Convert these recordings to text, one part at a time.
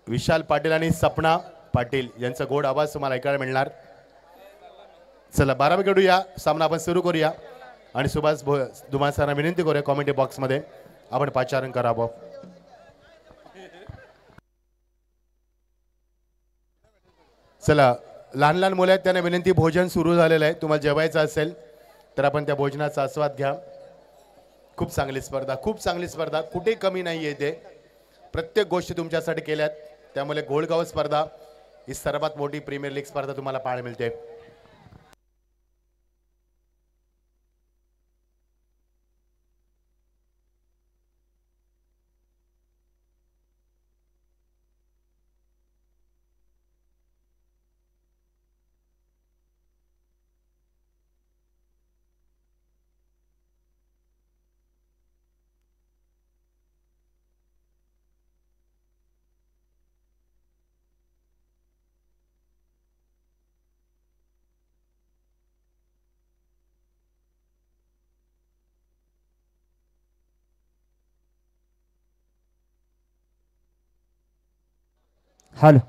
विशाल पाटील आणि सपना पाटील यांचा गोड आवाज तुम्हाला ऐकायला मिळणार. चला 12 विकेट या सामना आपण सुरू करूया आणि सुभाष धुमाळ सरांना विनंती करूया कॉमेंट्री बॉक्स मध्ये आपण पाचारण करावं. चला लहान लहान मुलं आहेत त्यांना विनंती, भोजन सुरू झालेलं आहे. तुम्हाला जेवायचं असेल तर आपण त्या भोजनाचा आस्वाद घ्या. खूप चांगली स्पर्धा, खूप चांगली स्पर्धा, कुठे कमी नाही येते. प्रत्येक गोष्टी तुमच्यासाठी केल्यात. त्यामुळे गोलगाव स्पर्धा ही सर्वात मोठी प्रीमियर लीग स्पर्धा तुम्हाला पाहायला मिळते. हॅलो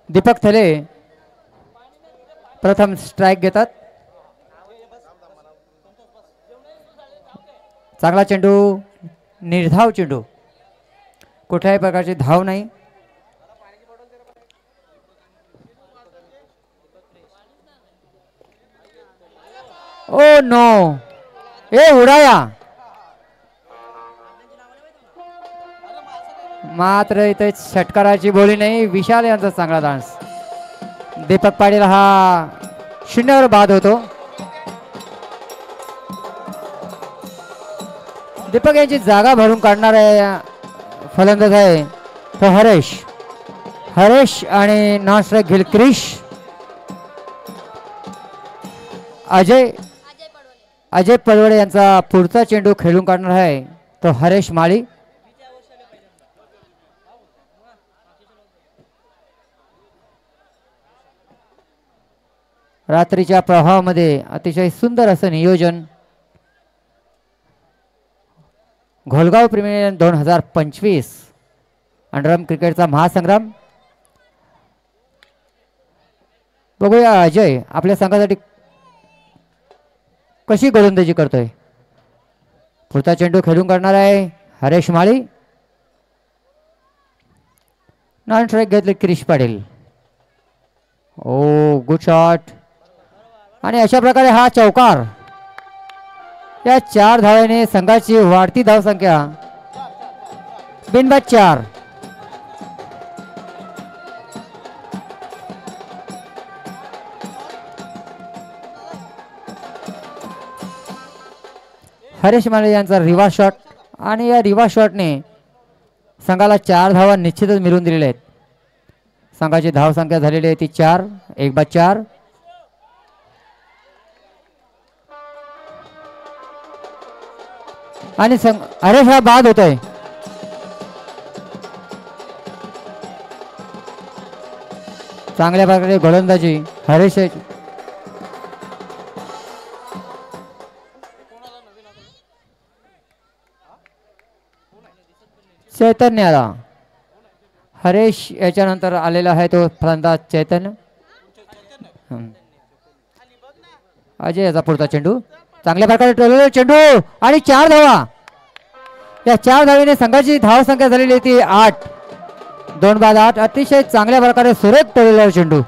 दीपक थले प्रथम स्ट्राइक घेतात. चांगला चेंडू, निर्धाव चेंडू, कुठल्याही प्रकारची धाव नाही. ओ नो, ए उडाया. मात्र इथे षटकाराची बोली नाही. विशाल यांचा चांगला डान्स. दीपक पाटील हा 0 बाद होतो. दीपक यांची जागा भरून काढणार आहे फलंदाज आहे तो हरेश आणि नॉन स्ट्राइक घेईल क्रिश. अजय पडवळे यांचा पुढचा चेंडू खेळून काढणार आहे तो हरेश माळी. रात्रीच्या प्रवाहामध्ये अतिशय सुंदर असं नियोजन. घोलगाव प्रीमियर 2025 अंडरआर्म क्रिकेटचा महासंग्राम. बघूया अजय आपल्या संघासाठी कशी गोलंदाजी करतोय. पुढचा चेंडू खेळून करणार आहे हरेश माळी. नॉन स्ट्राइक घेतले क्रिश पाटील. ओ गुड शॉट. आणि अशा प्रकारे हा चौकार. या 4 धावांनी संघाची वाढती धावसंख्या बिनबाद 4. हरेश माळे यांचा रिव्हर्स शॉट आणि या रिव्हर्स शॉटने संघाला 4 धावा निश्चितच मिळवून दिलेल्या आहेत. संघाची धावसंख्या झालेली आहे ती 4, 1/4. आणि हरेश हा बाद होतोय. चांगल्या प्रकारे गोलंदाजी हरेश. चैतन्य आला. हरेश याच्यानंतर आलेला आहे तो फलंदाज चैतन्य. अजय याचा पुढचा चेंडू चांगल्या प्रकारे टोललेला चेंडू आणि 4 धावा. या 4 धावेने संघाची धावसंख्या झालेली ती 8. 2 बाद 8. अतिशय चांगल्या प्रकारे सुरेख टोललेला चेंडू.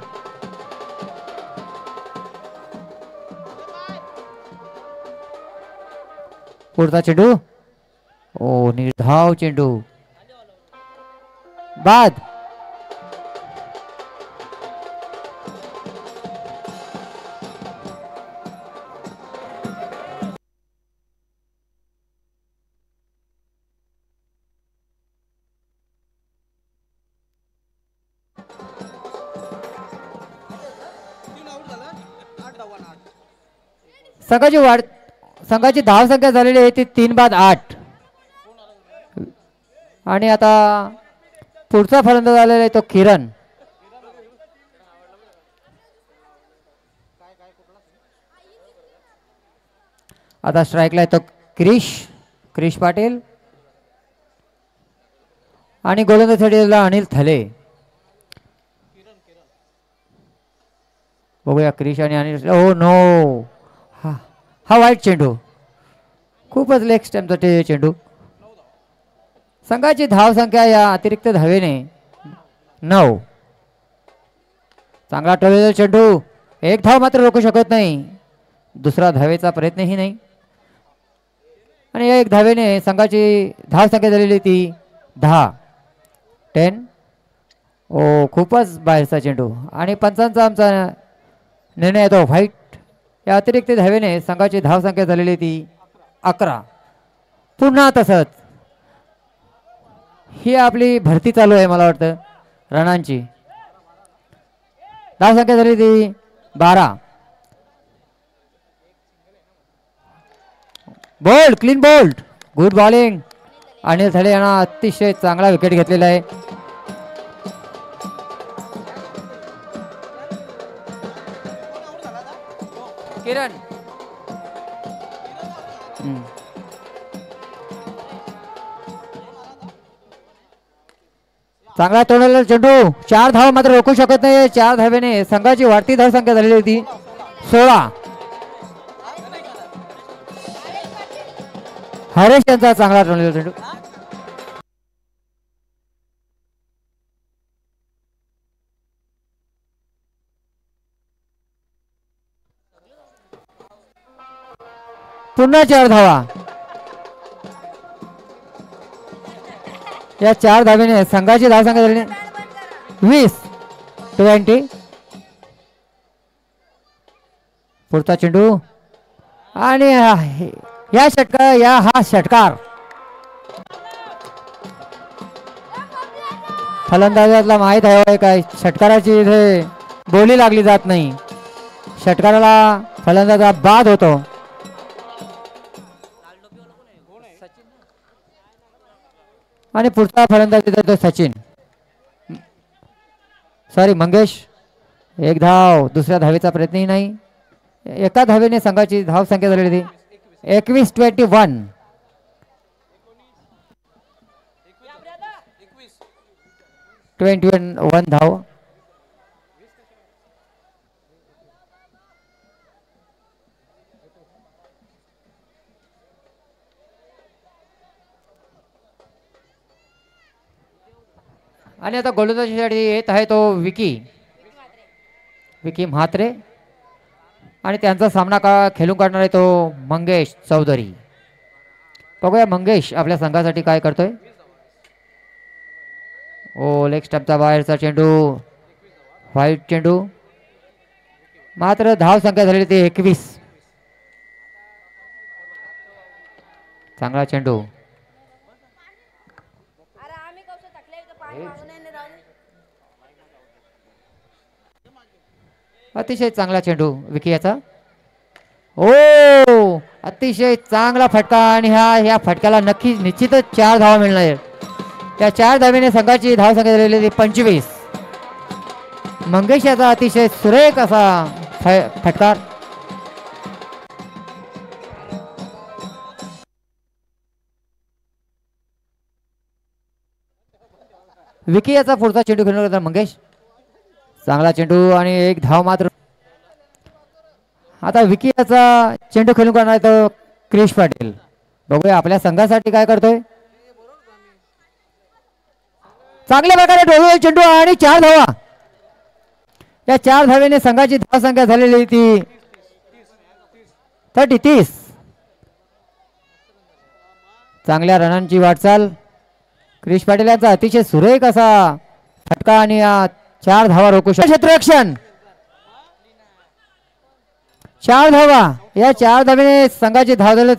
पुढचा चेंडू ओ निर्धाव चेंडू बाद. संघाची धावसंख्या झालेली आहे ती 3 बाद 8. आणि आता पुढचा फलंदाज आलेला आहे तो किरण. आता स्ट्राईकला येतो क्रिश पाटील आणि गोलंदाजीसाठी अनिल थले. बघूया क्रिश आणि अनिल. ओ नो, हा वाईट चेंडू, खूपच लेग स्टॅम्पचा चेंडू. संघाची धाव संख्या या अतिरिक्त धावेने 9. चांगला टोलेला चेंडू, एक धाव मात्र रोखू शकत नाही. दुसरा धावेचा प्रयत्नही नाही आणि या एक धावेने संघाची धाव संख्या झालेली ती 10. ओ खूपच बाहेरचा चेंडू आणि पंचांचा आमचा निर्णय येतो व्हाईट. या अतिरिक्त धावेने संघाची धाव संख्या झालेली ती 11. पुन्हा तसंच ही आपली भरती चालू आहे मला वाटतं रनांची. धाव संख्या झाली ती 12. Bold, clean bold, good bowling. Anil थले यांना अतिशय चांगला विकेट घेतलेला आहे. किरण चांगला तोडलेला चेंडू, 4 धाव मात्र रोखू शकत नाही. 4 धावेने संघाची वाढती धाव संख्या झालेली होती 16. हरेश यांचा चांगला तोडलेला चेंडू. पुन्हा 4 धावा. या 4 धावेने संघाची धाव संख्या झाली 20. पुढचा चेंडू आणि हा षटकार फलंदाजाला माहित आहे काय, षटकाराची इथे बोली लागली जात नाही. षटकाराला फलंदाजा बाद होतो. आणि पुढचा फलंदाज देतो सचिन, मंगेश. एक धाव, दुसऱ्या धावेचा प्रयत्नही नाही. एका धावेने संघाची धाव संख्या झालेली 21-21. धाव. आणि आता गोलंदाजीसाठी येत आहे तो विकी म्हात्रे आणि त्यांचा सामना खेळून काढणार आहे तो मंगेश चौधरी. बघूया मंगेश आपल्या संघासाठी काय करतोय. ओ लेग स्टंपचा बाहेरचा चेंडू, व्हाईट चेंडू, मात्र धाव संख्या झालेली ती 21. चांगला चेंडू, अतिशय चांगला चेंडू विकी याचा. ओ अतिशय चांगला फटका आणि ह्या फटक्याला निश्चितच 4 धावा मिळणार. त्या 4 धावेने संघाची धाव संख्या झालेली 25. मंगेश याचा अतिशय सुरेख असा फटकार. विकी याचा पुढचा चेंडू खेळणार होता मंगेश. चांगला चेंडू आणि एक धाव मात्र. आता विकी याचा चेंडू खेळून करणार तो क्रिश पाटील. बघूया आपल्या संघासाठी काय करतोय. चांगल्या प्रकारे डोळे चेंडू आणि 4 धावा. या 4 धावेने संघाची धाव संख्या झालेली ती 30. चांगल्या रनांची वाटचाल. क्रिश पाटील यांचा अतिशय सुरेख असा फटका आणि 4 धावा रोखू शकतो. क्षेत्ररक्षण 4 धावा. या 4 धावेने संघाची धाव झाली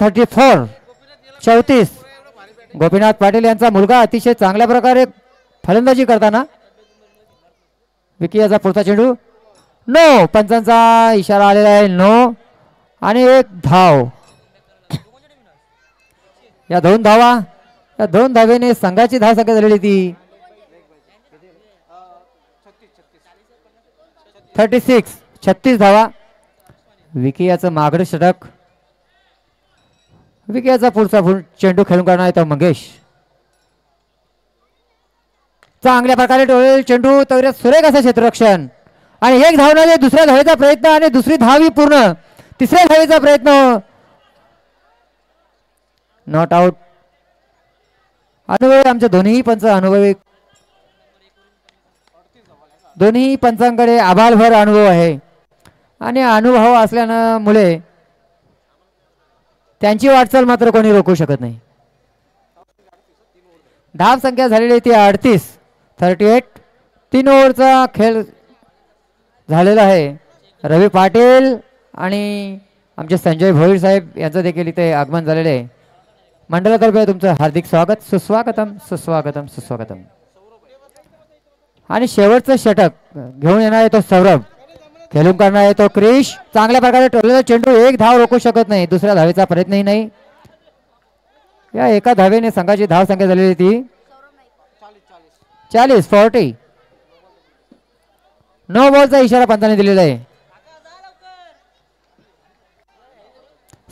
34. गोपीनाथ पाटील यांचा मुलगा अतिशय चांगल्या प्रकारे फलंदाजी करताना. विकी याचा पुढचा चेंडू नो, पंचांचा इशारा आलेला आहे नो आणि 1 धाव. या 2 धावा. या 2 धावेने संघाची धाव संख्या झालेली ती 36 धावा. विकी याचं मागडं षटक. विकी याचा पुढचा चेंडू खेळून करणार आहे तो मंगेश. चांगल्या प्रकारे टोळलेला चेंडू तगड्यात सुरेख असं क्षेत्ररक्षण आणि एक धावणारे दुसऱ्या धावेचा प्रयत्न आणि दुसरी धावी पूर्ण. तिसऱ्या धावेचा प्रयत्न नॉट आउट. अनुभवी आमच्या दोन्ही पंच अनुभवी. दोन्ही पंचांकडे आभारभर अनुभव आहे आणि अनुभव असल्यानं मुळे त्यांची वाटचाल मात्र कोणी रोखू शकत नाही. धाव संख्या झालेली ती 38. 38. 3 ओव्हरचा खेळ झालेला आहे. रवी पाटील आणि आमचे संजय भोईर साहेब यांचं देखील इथे आगमन झालेले आहे. मंडळातर्फे तुमचं हार्दिक स्वागत. सुस्वागतम सुस्वागतम सुस्वागतम. आणि शेवटचं षटक घेऊन येणार आहे तो सौरभ. खेळून करणार आहे तो क्रिश. चांगल्या प्रकारे टोललेला चेंडू. एक धाव रोखू शकत नाही. दुसऱ्या धावेचा प्रयत्नही नाही. या एका धावेने संघाची धाव संख्या झालेली ती 40. नो बॉलचा इशारा पंताने दिलेला आहे.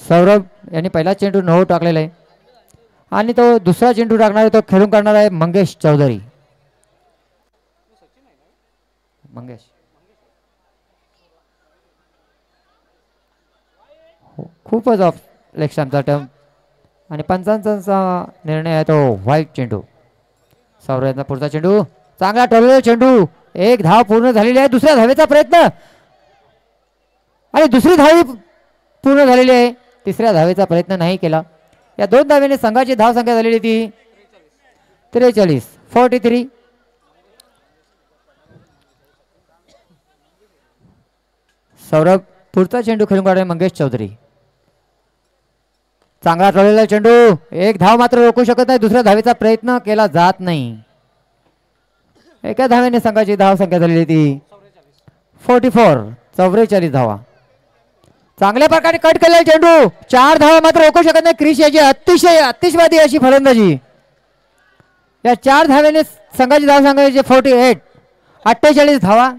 सौरभ यांनी पहिला चेंडू नो टाकलेला आहे आणि तो दुसरा चेंडू टाकणार आहे तो खेळून करणार आहे मंगेश चौधरी. मंगेश खूपच ऑफ लेक्शनचा टर्म आणि पंचांचा निर्णय आहे तो व्हाईट चेंडू. सौरभ यांचा पुढचा चेंडू. चांगला टोललेला चेंडू. एक धाव पूर्ण झालेली आहे. दुसऱ्या धावेचा प्रयत्न आणि दुसरी धावी पूर्ण झालेली आहे. तिसऱ्या धावेचा प्रयत्न नाही केला. या 2 धावेने संघाची धाव संख्या झालेली ती 43. 43. सौरभ पुढचा चेंडू खेळून काढाय मंगेश चौधरी. चांगला टोललेला चेंडू. एक धाव मात्र रोखू शकत नाही. दुसऱ्या धावेचा प्रयत्न केला जात नाही. एका धावेने संघाची धाव संख्या झालेली ती 44. 44 धावा. चांगल्या प्रकारे कट केलेला चेंडू. 4 धावा मात्र रोखू शकत नाही. क्रिश याची अतिशय अतिशवादी अशी फलंदाजी. या 4 धावेने संघाची धाव संख्या 48. 48 धावा.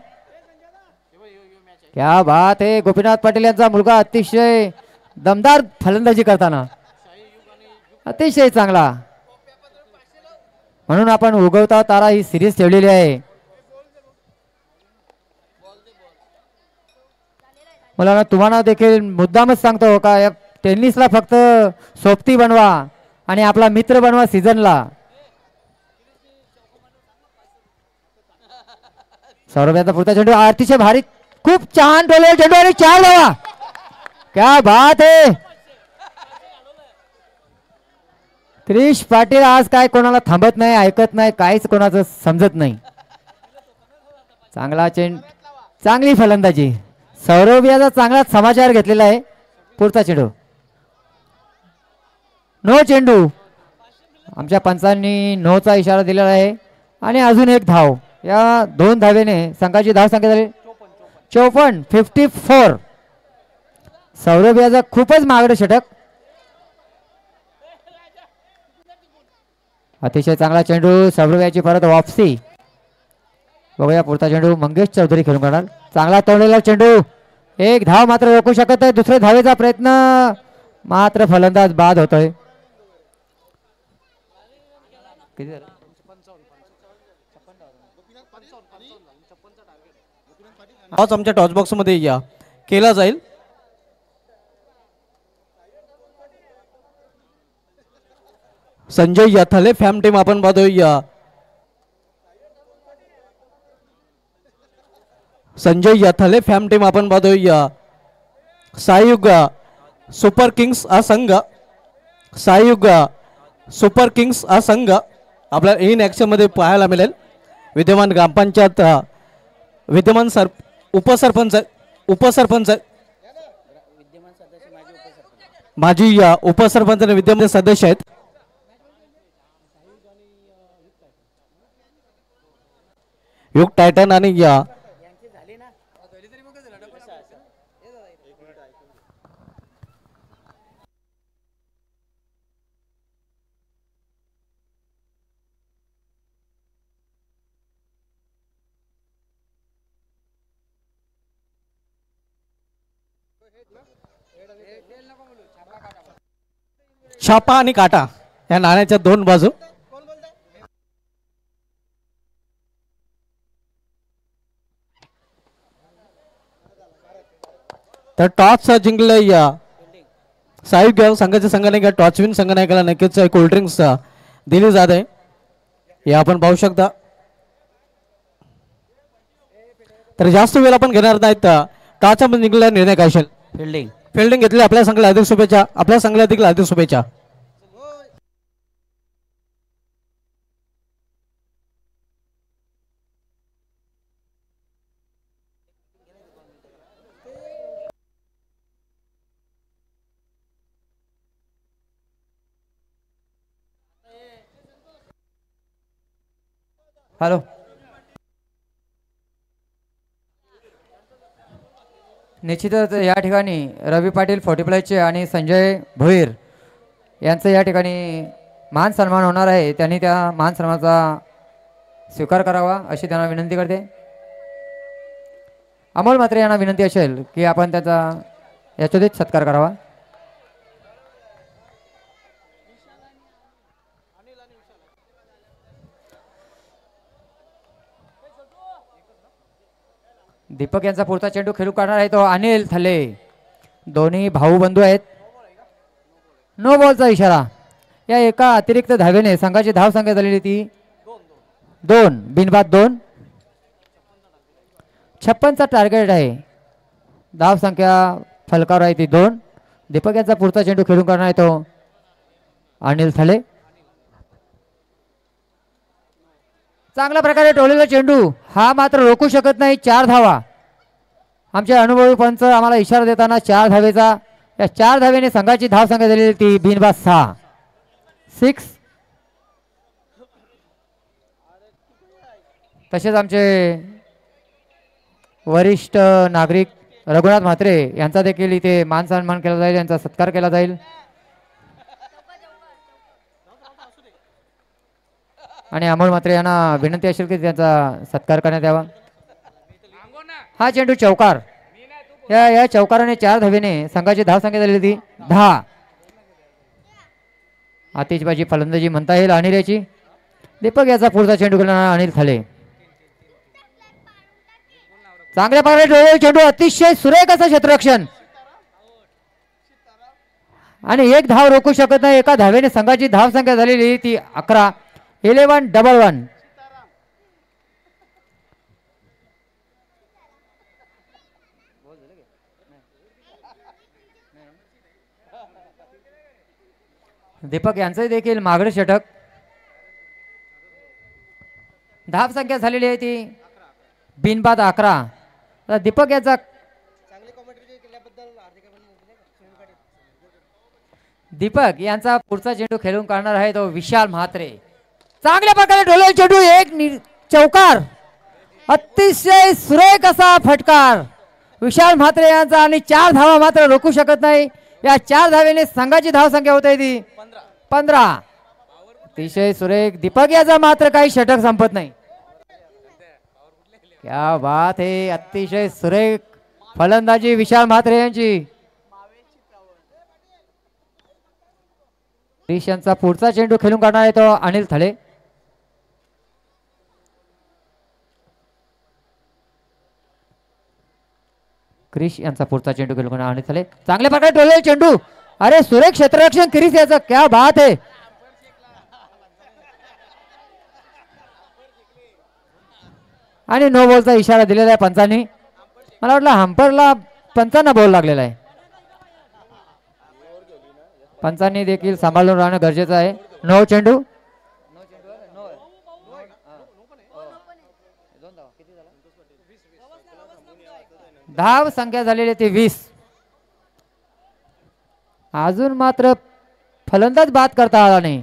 क्या बात आहे. गोपीनाथ पाटील यांचा मुलगा अतिशय दमदार फलंदाजी करताना अतिशय चांगला. म्हणून आपण उगवता तारा ही सिरीज ठेवलेली आहे. मला तुम्हाला देखील मुद्दामच सांगतो का या टेनिसला फक्त सोबती बनवा आणि आपला मित्र बनवा सीझनला. सौरभ यांचा पुढचा चेंडू अतिशय भारी. खूप छान टोललेला चेंडू आणि 4 धावा. क्या बात है. क्रिश पाटील आज काय कोणाला थांबत नाही, ऐकत नाही, काहीच कोणाचं समजत नाही. चांगला चांगली फलंदाजी. सौरभ याचा चांगला समाचार घेतलेला आहे. पुढचा चेंडू. नो चेंडू. आमच्या पंचांनी नोचा इशारा दिलेला आहे आणि अजून एक धाव. या 2 धावेने संघाची धाव संख्या झाली 54. 54. सौरभ याचा खूपच मागडं षटक. अतिशय चांगला चेंडू. सौरभ याची परत वापसी. बघूया पुढचा चेंडू मंगेश चौधरी खेळून करणार. चांगला तोडलेला चेंडू. एक धाव मात्र रोखू शकत आहे. दुसऱ्या धावेचा प्रयत्न मात्र फलंदाज बाद होतोय. हाच आमच्या टॉस बॉक्स मध्ये या केला जाईल. संजय याथाले फॅम टीम आपण पाहतोय. संजय याथाले फॅम टीम आपण पाहतोय. सायुग सुपर किंग्स हा संघ. सायुग सुपर किंग्स हा संघ आपल्याला इन ॲक्शन मध्ये पाहायला मिळेल. विद्यमान ग्रामपंचायत विद्यमान उपसरपंच माजी उपसरपंच आणि विद्यमान सदस्य आहेत. युग टायटन आणि छापा आणि काटा या नाण्याच्या दोन बाजू. तर टॉस जिंकलं या सायुग्य संघाच्या संघाने टॉस विन संघनायकाला नक्कीच कोल्ड्रिंक्स दिली जात आहे, हे आपण पाहू शकता. तर जास्त वेळ आपण घेणार नाहीत. टॉसचा जिंकला निर्णय काय असेल? फिल्डिंग. फिल्डिंग घेतली. आपल्या संघाला हार्दिक शुभेच्छा. आपल्या संघाला देखील हार्दिक शुभेच्छा. हॅलो. निश्चितच या ठिकाणी रवी पाटील 40+ आणि संजय भोईर यांचं या ठिकाणी मान सन्मान होणार आहे. त्यांनी त्या मान सन्मानाचा स्वीकार करावा अशी त्यांना विनंती करते. अमोल म्हात्रे यांना विनंती असेल की आपण त्याचा यशोचित सत्कार करावा. दीपक यांचा पुढचा चेंडू खेळू करणार आहे तो अनिल थले. दोन्ही भाऊ बंधू आहेत. नो बॉलचा इशारा. या एका अतिरिक्त धावेने संघाची धाव संख्या झालेली ती 2 बिनबाद 2. 56चा टार्गेट आहे. धाव संख्या फलकावर आहे ती 2. दीपक यांचा पुढचा चेंडू खेळून करणार आहे तो अनिल थले. चांगल्या प्रकारे टोलेला चेंडू हा मात्र रोखू शकत नाही. 4 धावा. आमचे अनुभवी पंच आम्हाला इशारा देताना 4 धावेचा. या 4 धावेने संघाची धाव संख्या झालेली ती बिनबाद 6. तसेच आमचे वरिष्ठ नागरिक रघुनाथ म्हात्रे यांचा देखील इथे मान सन्मान केला जाईल, यांचा सत्कार केला जाईल. आणि अमोल म्हात्रे यांना विनंती असेल की त्यांचा सत्कार करण्यात यावा. हा चेंडू चौकार. या चौकाराने 4 धावेने संघाची धाव संख्या झालेली ती 10. आतिषबाजी फलंदाजी म्हणता येईल अनिल याची. दीपक याचा पुढचा चेंडू खेळणार अनिल थले. चांगल्या प्रकारे चेंडू अतिशय सुरेख असं क्षेत्ररक्षण आणि 1 धाव रोखू शकत नाही. एका धावेने संघाची धाव संख्या झालेली ती 11. 11-1. दीपक यांचे देखील मागडे षटक. धाव संख्या झालेली आहे ती बिनबाद 11. दीपक याचा दीपक यांचा पुढचा चेंडू खेळून काढणार आहे तो विशाल म्हात्रे. चांगल्या प्रकारे ढोलेल चेंडू. 1 चौकार. अतिशय सुरेख असा फटकार विशाल म्हात्रे यांचा आणि 4 धावा मात्र रोखू शकत नाही. या 4 धावेने संघाची धाव संख्या होते ती 15. अतिशय सुरेख. दीपक याचा मात्र काही षटक संपत नाही. क्या बात है. अतिशय सुरेख फलंदाजी विशाल म्हात्रे यांची. क्रिश यांचा पुढचा चेंडू खेळून काढणार आहे तो अनिल थले. क्रिश यांचा पुढचा चेंडू खेळून काढणार अनिल थले. चांगल्या प्रकारे टोलेल चेंडू. अरे सुरेख क्षेत्ररक्षण क्रिश याचा. क्या बात है. आणि नो बॉलचा इशारा दिलेला आहे पंचांनी. मला वाटलं हंपरला पंचांना बॉल लागलेला आहे. पंचांनी देखील सांभाळून राहणं गरजेचं आहे. नो चेंडू. धाव संख्या झालेली ती 20. अजून मात्र फलंदाज बाद करता आला नाही.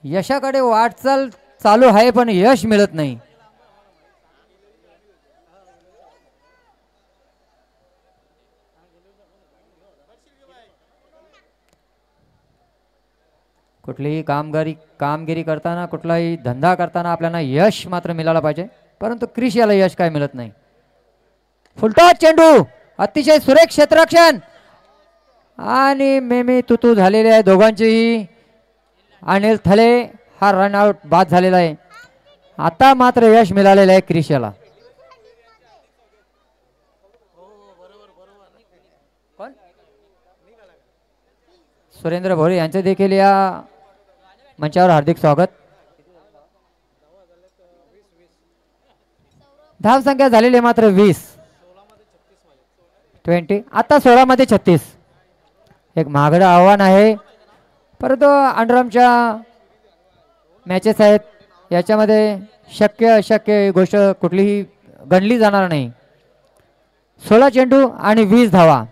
यशाकडे वाटचाल चालू आहे पण यश मिळत नाही. कुठलीही कामगिरी करताना कुठलाही धंदा करताना आपल्याला यश मात्र मिळाला पाहिजे, परंतु क्रिश याला यश काय मिळत नाही. फुलटॉस चेंडू, अतिशय सुरेख क्षेत्ररक्षण आणि मेमी तुतू झालेले आहे दोघांचेही. अनिल थले हा रनआउट बाद झालेला आहे. आता मात्र यश मिळालेलं आहे क्रिश याला. सुरेंद्र भोरे यांचे देखील या मंचावर हार्दिक स्वागत. धाव संख्या झालेली मात्र 20. आता 16 मध्ये 36. एक महागडं आव्हान आहे, परंतु अंडरआर्मच्या मॅचेस आहेत, याच्यामध्ये शक्य अशक्य गोष्ट कुठलीही गणली जाणार नाही. 16 चेंडू आणि 20 धावा.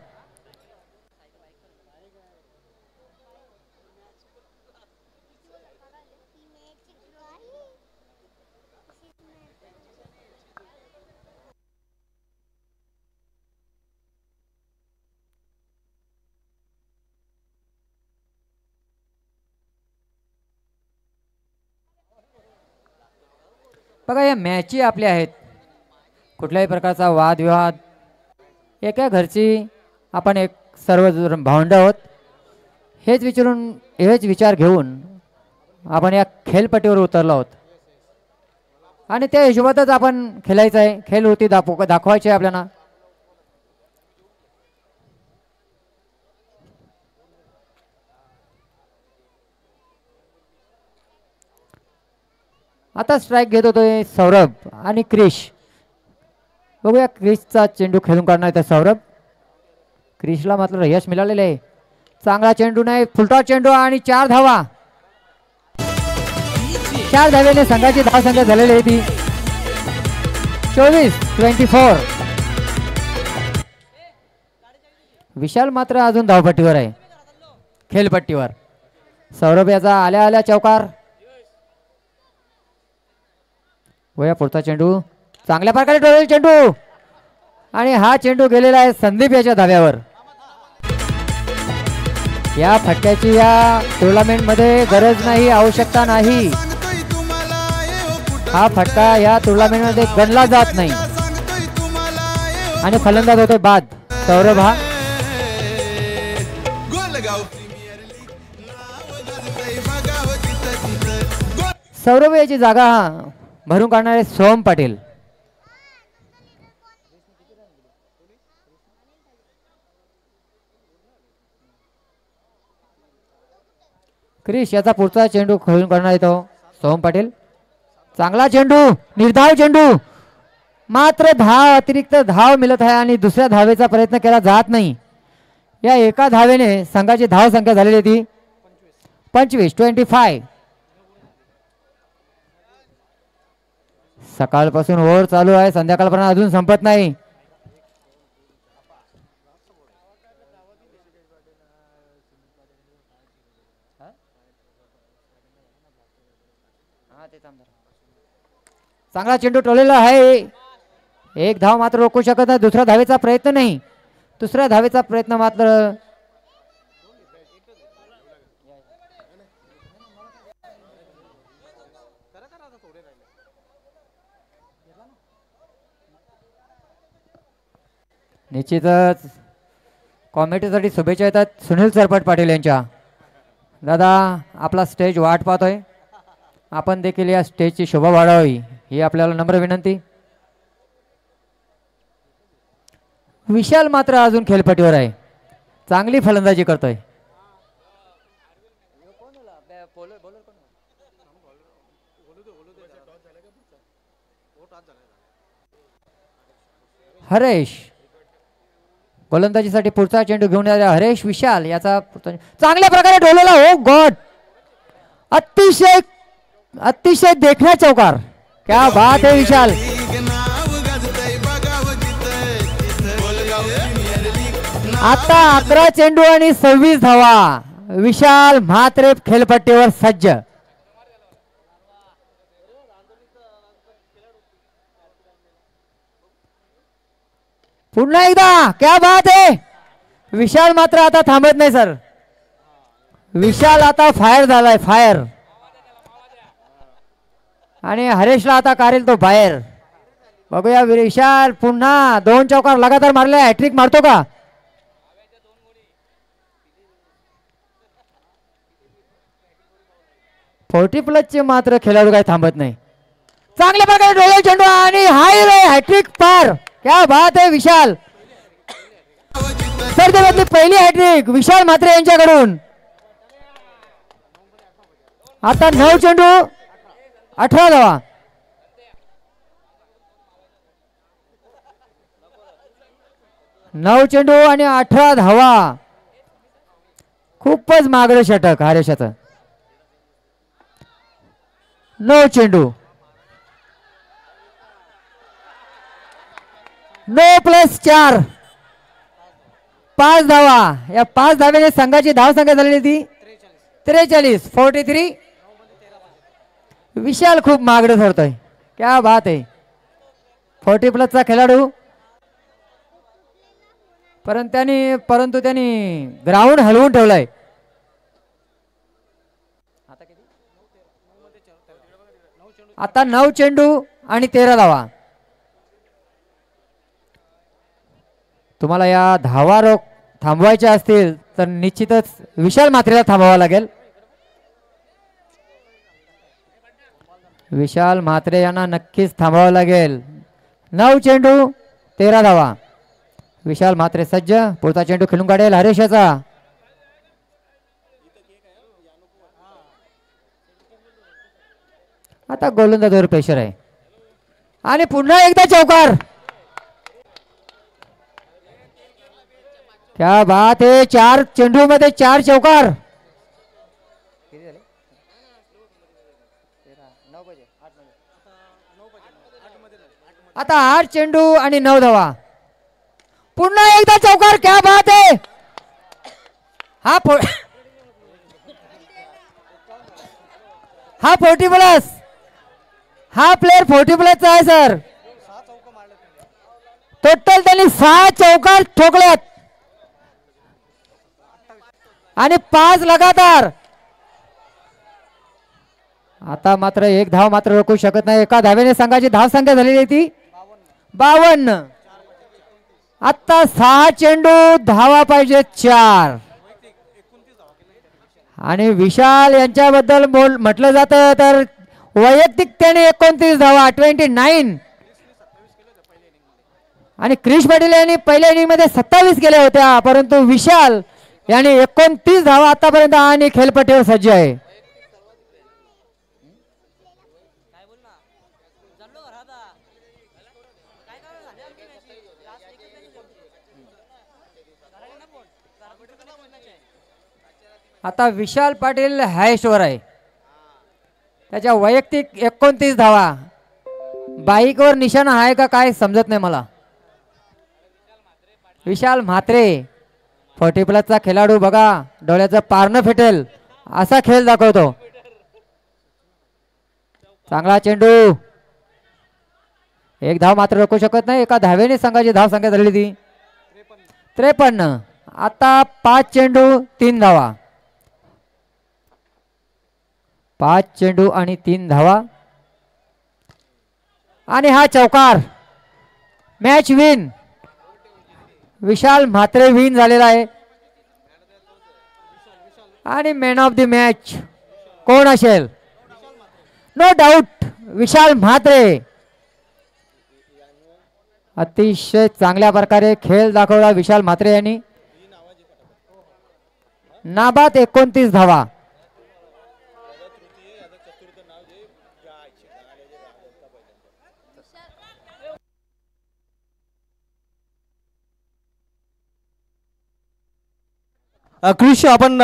बघा, या मॅची आपल्या आहेत. कुठल्याही प्रकारचा वादविवाद, एका घरची आपण एक सर्व भावंड आहोत, हेच विचार घेऊन आपण या खेळपट्टीवर उतरलो आहोत आणि त्या हिशोबातच आपण खेळायचं आहे. खेळवृत्ती दाखवायची आहे आपल्याला. आता स्ट्राइक घेत होतोय सौरभ आणि क्रिश. बघूया क्रिशचा चेंडू खेळून काढणार आहे सौरभ. क्रिशला मात्र यश मिळालेलं आहे. चांगला चेंडू नाही, फुलटॉस चेंडू आणि 4 धावा. 4 धावेने संघाची धाव संख्या झालेली आहे ती 24-24. विशाल मात्र अजून धावपट्टीवर आहे, खेळपट्टीवर. सौरभ याचा आल्या आल्या चौकार. वया पुढचा चेंडू, चांगल्या प्रकारे टोळलेला चेंडू आणि हा चेंडू गेलेला आहे संदीप याच्या धाव्यावर. या फटक्याची या टुर्नामेंट मध्ये गरज नाही, आवश्यकता नाही. हा फटका या टुर्नामेंट मध्ये गणला जात नाही आणि फलंदाज होतोय बाद. सौरभ हा सौरभ याची जागा भरून काढणारे सोहम पाटील. क्रिश याचा पुढचा चेंडू खेळून काढणार आहे तो सोहम पाटील. चांगला चेंडू, निर्धाव चेंडू, मात्र अतिरिक्त धाव मिळत आहे आणि दुसऱ्या धावेचा प्रयत्न केला जात नाही. या एका धावेने संघाची धाव संख्या झालेली ती 25-25. सकाळपासून ओव्हर चालू आहे, संध्याकाळपर्यंत अजून संपत नाही. चांगला चेंडू टोलेला आहे. एक धाव मात्र रोखू शकत नाही. दुसऱ्या धावेचा प्रयत्न नाही. दुसऱ्या धावेचा प्रयत्न मात्र निश्चितच कॉमेंट्रीसाठी शुभेच्छा येतात सुनील सरपट पाटील यांच्या. दादा, आपला स्टेज वाट पाहतोय, आपण देखील या स्टेजची शोभा वाढवावी ही आपल्याला नम्र विनंती. विशाल मात्र अजून खेळपट्टीवर आहे, चांगली फलंदाजी करतोय. हरेश गोलंदाजीसाठी पुढचा चेंडू घेऊन आला. हरेश विशाल याचा चांगल्या प्रकारे ढोलवला. हो गॉड, अतिशय अतिशय देखण्या चौकार. क्या बात है विशाल. आता 11 चेंडू आणि 26 धावा. विशाल म्हात्रे खेळपट्टीवर सज्ज. पुन्हा एकदा क्या बात है. विशाल मात्र आता थांबत नाही सर. विशाल आता फायर झालाय, फायर. आणि हरेशला आता कारेल तो बाहेर. बघूया विशाल पुन्हा 2 चौकार लगातार मारले. हॅट्रिक मारतो का? फोर्टी प्लसचे मात्र खेळाडू काही थांबत नाही. चांगल्या प्रकारे डोळे चेंडू आणि हाय रे हॅट्रिक पार. क्या बात आहे विशाल. स्पर्धेमधली पहिली हॅट्रिक विशाल म्हात्रे यांच्याकडून. आता 9 चेंडू 18 धावा. 9 चेंडू आणि 18 धावा. खूपच मागडं षटक हरेशाचं. 9 चेंडू 9 + 4 5 धावा. या 5 धाव्याने संघाची धाव संख्या झालेली ती 43 43. विशाल खूप मागडं ठरतोय. क्या बात आहे. 40 प्लसचा खेळाडू परंतु त्यांनी ग्राउंड हलवून ठेवलाय. आता 9 चेंडू आणि 13 धावा. तुम्हाला या धावा थांबवायच्या असतील तर निश्चितच विशाल म्हात्रेला थांबवावं लागेल. विशाल म्हात्रे यांना नक्कीच थांबावं लागेल. 9 चेंडू 13 धावा. विशाल म्हात्रे सज्ज. पुढचा चेंडू खेळून काढेल हरेशाचा. आता गोलंदाजावर प्रेशर आहे आणि पुन्हा एकदा चौकार. क्या बात आहे. 4 चेंडू मध्ये 4 चौकार. आता 8 चेंडू आणि 9 धावा. पुन्हा एकदा चौकार. क्या बात आहे. हा 40 प्लस. हा प्लेअर 40 प्लसचा आहे सर. टोटल त्यांनी 6 चौकार ठोकल्यात आणि 5 लगातार. आता मात्र एक धाव मात्र रोखू शकत नाही. एका धावेने संघाची धाव संख्या झालेली ती 52. आता 6 चेंडू धावा पाहिजे 4. आणि विशाल यांच्याबद्दल म्हटलं जातं तर वैयक्तिक त्याने 29 धावा 29. आणि क्रिश पाटील यांनी पहिल्या इनिंग मध्ये 27 केल्या होत्या. परंतु विशाल यांनी 29 धावा आतापर्यंत आणि खेळपट्टीवर सज्ज आहे. आता विशाल पाटील हायेस्टवर आहे. त्याच्या वैयक्तिक 29 धावा. बाईकवर निशाणा आहे का काय समजत नाही मला. विशाल म्हात्रे 40 प्लसचा खेळाडू बघा. डोळ्याचं पारणं फेटेल असा खेळ दाखवतो. चांगला चेंडू. एक धाव मात्र रोखू शकत नाही. एका धावेने संघाची धाव संख्या झालेली ती 53. आता 5 चेंडू 3 धावा. 5 चेंडू आणि 3 धावा. आणि हा चौकार. Match win. Vishal Mhatre win झालेला आहे. आणि मॅन ऑफ द मॅच कोण असेल? No doubt Vishal Mhatre. अतिशय चांगल्या प्रकारे खेळ दाखवला विशाल म्हात्रे यांनी. नाबाद 29 धावा. क्रिश आपण